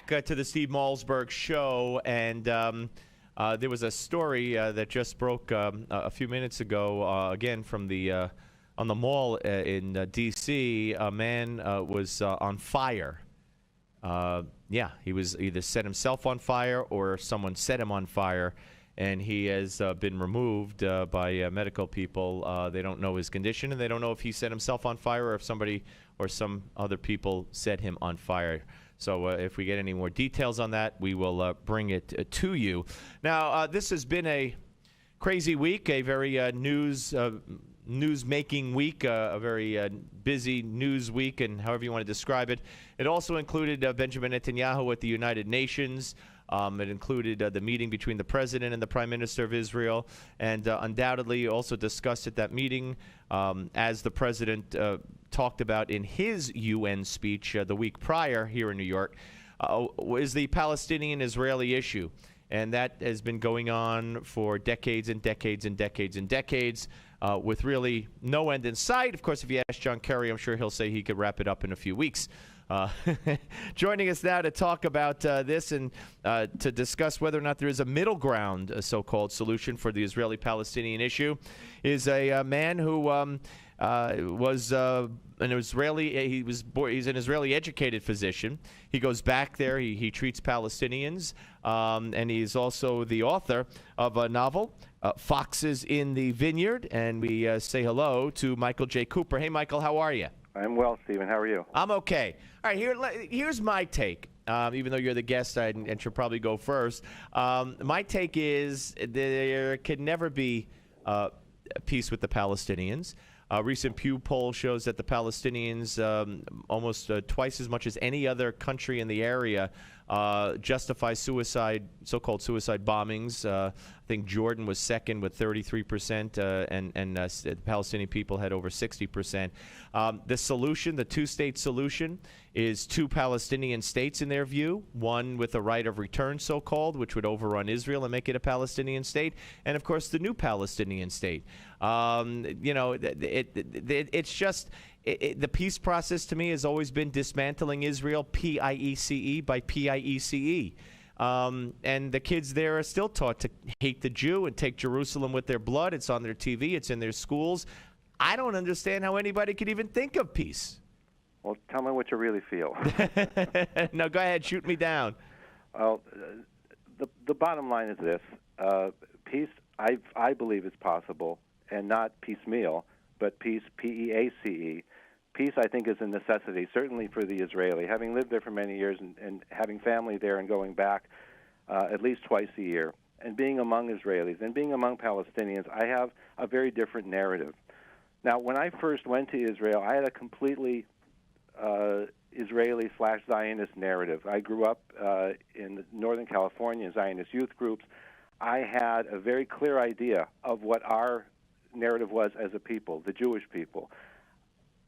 back to the Steve Malzberg Show, and there was a story that just broke a few minutes ago, again from the on the mall in D.C. A man was on fire. Yeah, he was either set himself on fire or someone set him on fire, and he has been removed by medical people. They don't know his condition, and they don't know if he set himself on fire or if somebody or some other people set him on fire. So if we get any more details on that, we will bring it to you. Now, this has been a crazy week, a very news-making week, a very busy news week, and however you want to describe it. It also included Benjamin Netanyahu at the United Nations. It included the meeting between the president and the prime minister of Israel, and undoubtedly also discussed at that meeting, as the president talked about in his UN speech the week prior here in New York, is the Palestinian-Israeli issue. And that has been going on for decades and decades and decades and decades, with really no end in sight. Of course, if you ask John Kerry, I'm sure he'll say he could wrap it up in a few weeks. Joining us now to talk about this and to discuss whether or not there is a middle ground, a so-called solution for the Israeli-Palestinian issue, is a man who was an Israeli. He's an Israeli-educated physician. He goes back there. He treats Palestinians, and he's also the author of a novel, Foxes in the Vineyard. And we say hello to Michael J. Cooper. Hey, Michael, how are you? I'm well, Stephen. How are you? I'm okay. All right, here's my take. Even though you're the guest and should probably go first, my take is there can never be peace with the Palestinians. A recent Pew poll shows that the Palestinians, almost twice as much as any other country in the area, justify suicide, so-called suicide bombings. I think Jordan was second with 33%, and the Palestinian people had over 60%. The solution, the two-state solution, is two Palestinian states in their view, one with a right of return, so-called, which would overrun Israel and make it a Palestinian state, and, of course, the new Palestinian state. You know, it's just... the peace process to me has always been dismantling Israel, P-I-E-C-E, by P-I-E-C-E. And the kids there are still taught to hate the Jew and take Jerusalem with their blood. It's on their TV. It's in their schools. I don't understand how anybody could even think of peace. Well, tell me what you really feel. No, go ahead. Shoot me down. Well, the bottom line is this. Peace, I believe, is possible, and not piecemeal, but peace, P-E-A-C-E. Peace, I think, is a necessity, certainly for the Israeli. Having lived there for many years and having family there and going back at least twice a year, and being among Israelis and being among Palestinians, I have a very different narrative. Now, when I first went to Israel, I had a completely Israeli/Zionist narrative. I grew up in Northern California, Zionist youth groups. I had a very clear idea of what our narrative was as a people, the Jewish people.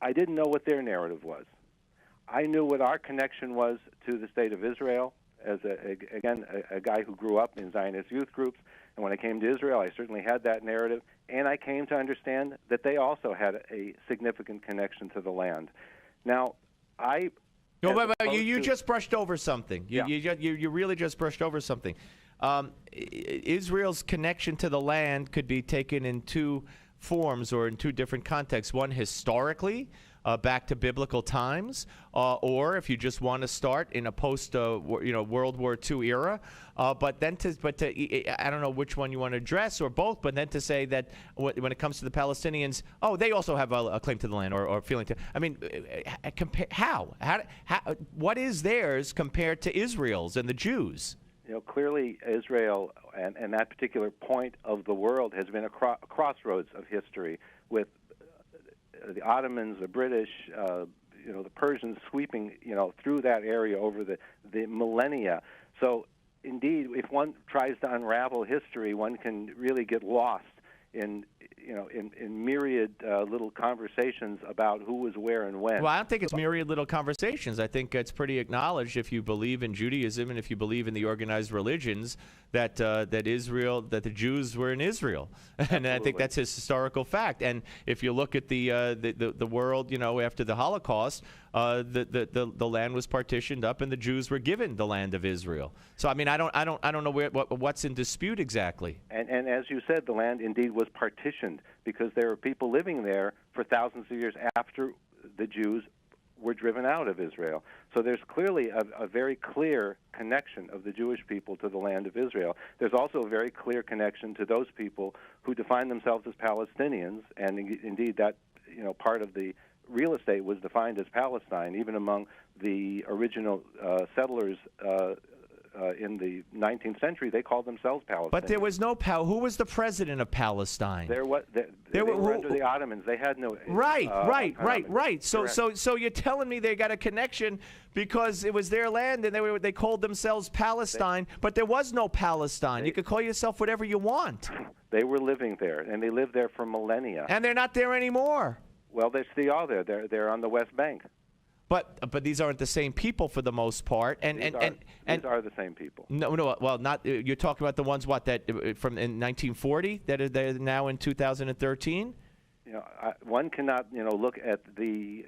I didn't know what their narrative was. I knew what our connection was to the state of Israel as, a guy who grew up in Zionist youth groups. And when I came to Israel, I certainly had that narrative. And I came to understand that they also had a significant connection to the land. Now, you just brushed over something. You really just brushed over something. Israel's connection to the land could be taken in two forms or in two different contexts. One, historically, back to biblical times, or if you just want to start in a post World War II era, but I don't know which one you want to address, or both, but then to say that when it comes to the Palestinians, they also have a claim to the land or feeling to. I mean, how what is theirs compared to Israel's and the Jews? You know, clearly Israel and that particular point of the world has been a crossroads of history, with the Ottomans, the British, the Persians sweeping, through that area over the millennia. So, indeed, if one tries to unravel history, one can really get lost in myriad little conversations about who was where and when. Well, I don't think it's myriad little conversations. I think it's pretty acknowledged, if you believe in Judaism and if you believe in the organized religions, that the Jews were in Israel, and I think that's a historical fact. And if you look at the world, after the Holocaust, the land was partitioned up and the Jews were given the land of Israel. So I mean, I don't know what's in dispute exactly. And as you said, the land indeed was partitioned because there were people living there for thousands of years after the Jews were driven out of Israel. So there's clearly a very clear connection of the Jewish people to the land of Israel. There's also a very clear connection to those people who define themselves as Palestinians, and indeed that part of the real estate was defined as Palestine, even among the original settlers in the 19th century. They called themselves Palestinians. But there was no who was the president of Palestine? They were under the Ottomans. They had no right. So you're telling me they got a connection because it was their land and they called themselves Palestine, but there was no Palestine. You could call yourself whatever you want. They were living there, and they lived there for millennia. And they're not there anymore. Well, they're still all there. They're on the West Bank. But these aren't the same people for the most part, and these are the same people. No. Well, not you're talking about the ones that from in 1940 that are there now in 2013. One cannot look at the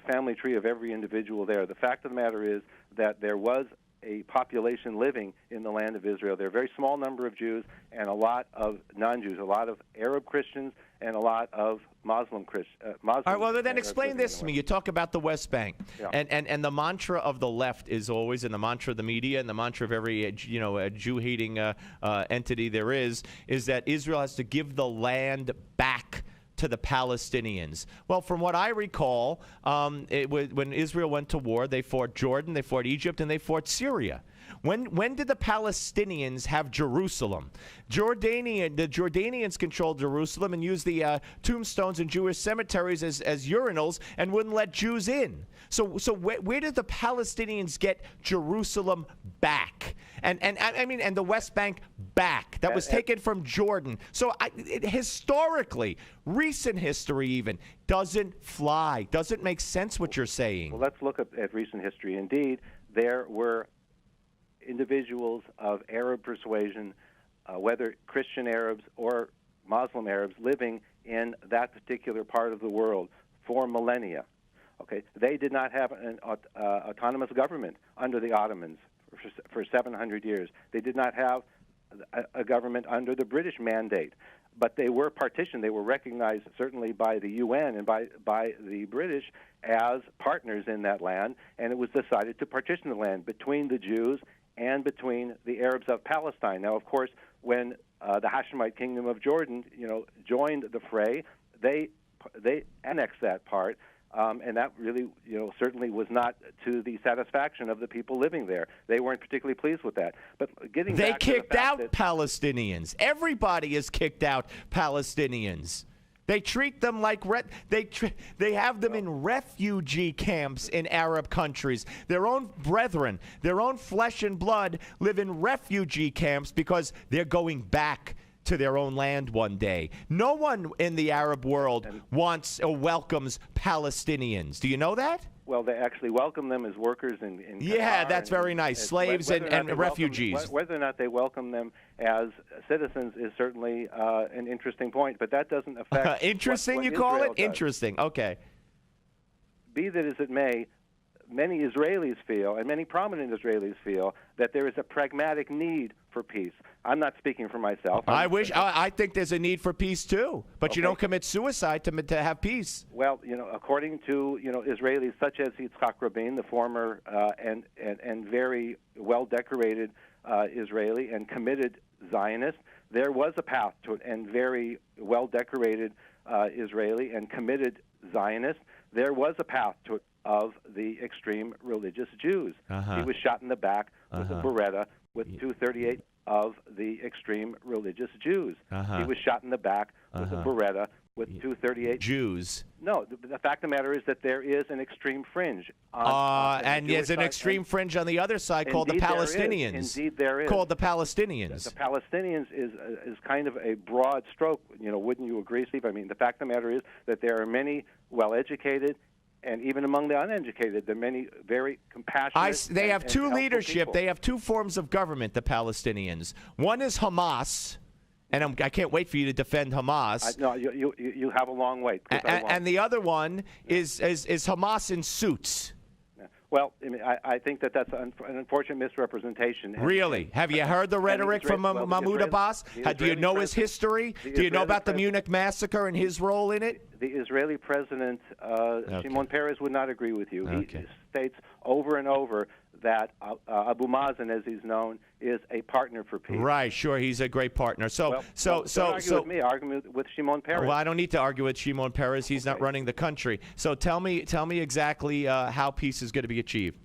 family tree of every individual there. The fact of the matter is that there was a population living in the land of Israel. There are a very small number of Jews and a lot of non-Jews, a lot of Arab Christians and a lot of Muslim Christians. All right, well, then explain this to me. You talk about the West Bank, and the mantra of the left is always, and the mantra of the media, and the mantra of every Jew-hating entity there is that Israel has to give the land back to the Palestinians. Well, from what I recall, when Israel went to war, they fought Jordan, they fought Egypt, and they fought Syria. When did the Palestinians have Jerusalem? The Jordanians controlled Jerusalem and used the tombstones in Jewish cemeteries as urinals and wouldn't let Jews in. So where did the Palestinians get Jerusalem back? And the West Bank back? That was taken from Jordan. So historically, recent history even, doesn't fly. Doesn't make sense what you're saying. Well, let's look at recent history. Indeed, there were individuals of Arab persuasion, whether Christian Arabs or Muslim Arabs, living in that particular part of the world for millennia. Okay, they did not have an autonomous government under the Ottomans for 700 years. They did not have a government under the British mandate, but they were partitioned. They were recognized certainly by the UN and by the British as partners in that land, and it was decided to partition the land between the Jews and between the Arabs of Palestine. Now, of course, when the Hashemite kingdom of Jordan, joined the fray, they annexed that part, and that really, certainly was not to the satisfaction of the people living there. They weren't particularly pleased with that. But they kicked out Palestinians. Everybody has kicked out Palestinians. They treat them like they have them in refugee camps in Arab countries. Their own brethren, their own flesh and blood live in refugee camps because they're going back to their own land one day. No one in the Arab world wants or welcomes Palestinians. Do you know that? Well, they actually welcome them as workers in Qatar, that's very nice. Slaves and refugees. Whether or not they welcome them as citizens is certainly an interesting point, but that doesn't affect interesting, what you call Israel it? does. Interesting. Okay. Be that as it may, many Israelis feel, and many prominent Israelis feel, that there is a pragmatic need for peace. I'm not speaking for myself. I think there's a need for peace too, but you don't commit suicide to have peace. Well, according to Israelis such as Yitzhak Rabin, the former and very well decorated Israeli and committed Zionist, there was a path to it, and very well decorated Israeli and committed Zionist, there was a path to it of the extreme religious Jews. He was shot in the back with a Beretta with 238 of the extreme religious Jews. He was shot in the back with a Beretta with 238 Jews. No, the fact of the matter is that there is an extreme fringe. And there's an extreme fringe on the other side called the Palestinians. Indeed, there is. Called the Palestinians. The Palestinians is kind of a broad stroke. Wouldn't you agree, Steve? I mean, the fact of the matter is that there are many well-educated, and even among the uneducated, there are many very compassionate. They have two helpful leadership. people. They have two forms of government, the Palestinians. One is Hamas, And I can't wait for you to defend Hamas. No, you have a long wait. And the other one is Hamas in suits. Well, I think that's an unfortunate misrepresentation. Really? Have you heard the rhetoric from Mahmoud Abbas? Do you know his history? Do you know about the Munich massacre and his role in it? The Israeli president, Shimon Peres, would not agree with you. Okay. He states over and over that Abu Mazen, as he's known, is a partner for peace. Right, sure, he's a great partner. Don't argue with me. Argue with Shimon Peres. Well, I don't need to argue with Shimon Peres. He's not running the country. So tell me exactly how peace is going to be achieved.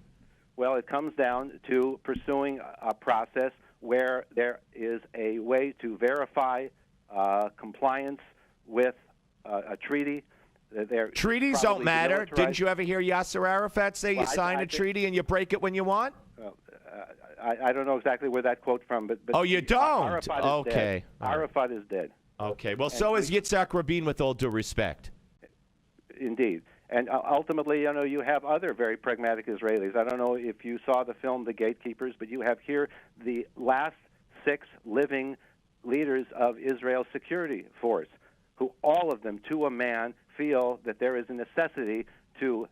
Well, it comes down to pursuing a process where there is a way to verify compliance with a treaty. Treaties don't matter. Didn't you ever hear Yasser Arafat say you sign a treaty and you break it when you want? I don't know exactly where that quote from, but oh, you don't? Arafat is dead. Arafat is dead. Okay. Well, so is Yitzhak Rabin, with all due respect. Indeed. And ultimately, you have other very pragmatic Israelis. I don't know if you saw the film The Gatekeepers, but you have here the last 6 living leaders of Israel's security force, who all of them, to a man, feel that there is a necessity to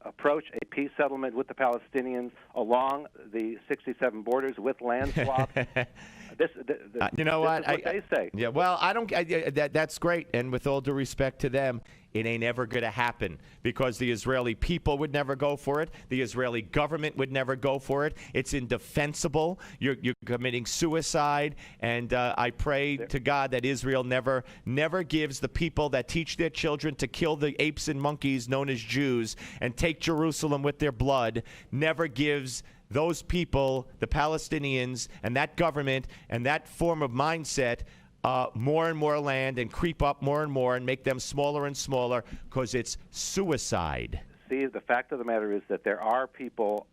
approach a peace settlement with the Palestinians along the 67 borders with land swaps. This is what they say. Yeah, well, that's great, and with all due respect to them, it ain't ever going to happen because the Israeli people would never go for it. The Israeli government would never go for it. It's indefensible. You're committing suicide, and I pray to God that Israel never gives the people that teach their children to kill the apes and monkeys known as Jews and take Jerusalem with their blood, never gives those people, the Palestinians, and that government and that form of mindset more and more land and creep up more and more and make them smaller and smaller because it's suicide. See, the fact of the matter is that there are people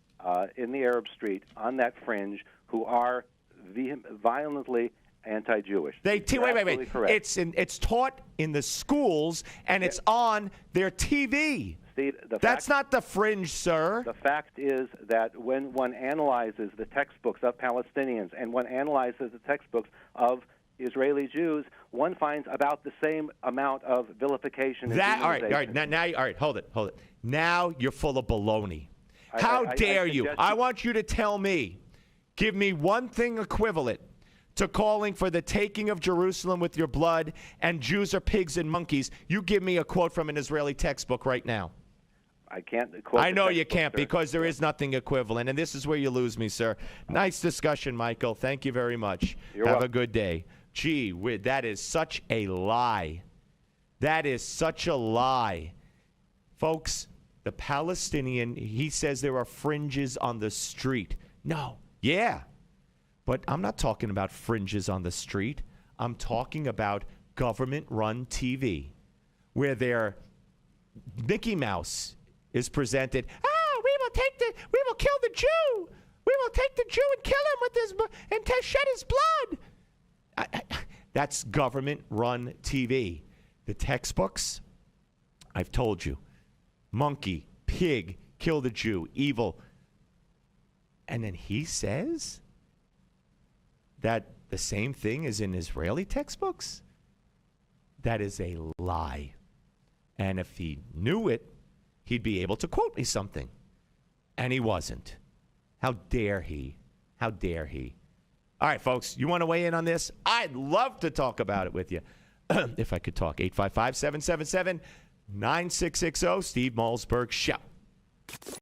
in the Arab street on that fringe who are violently anti-Jewish. Wait. It's taught in the schools and it's on their TV. Steve, that's not the fringe, sir. The fact is that when one analyzes the textbooks of Palestinians and one analyzes the textbooks of Israeli Jews, one finds about the same amount of vilification and all right, hold it. Now you're full of baloney. How dare you? I want you to tell me, give me one thing equivalent to calling for the taking of Jerusalem with your blood and Jews are pigs and monkeys. You give me a quote from an Israeli textbook right now. I can't quote. I know you can't, because there is nothing equivalent, and this is where you lose me, sir. Nice discussion, Michael. Thank you very much. Have a good day. Gee, that is such a lie. That is such a lie. Folks, the Palestinian, he says there are fringes on the street. No. Yeah. But I'm not talking about fringes on the street. I'm talking about government-run TV, where their Mickey Mouse is presented. We will kill the Jew. We will take the Jew and kill him and shed his blood. That's government-run TV. The textbooks, I've told you, monkey, pig, kill the Jew, evil. And then he says that the same thing is in Israeli textbooks? That is a lie. And if he knew it, he'd be able to quote me something. And he wasn't. How dare he? How dare he? All right, folks, you want to weigh in on this? I'd love to talk about it with you. If I could talk. 855-777-9660, Steve Malzberg Show.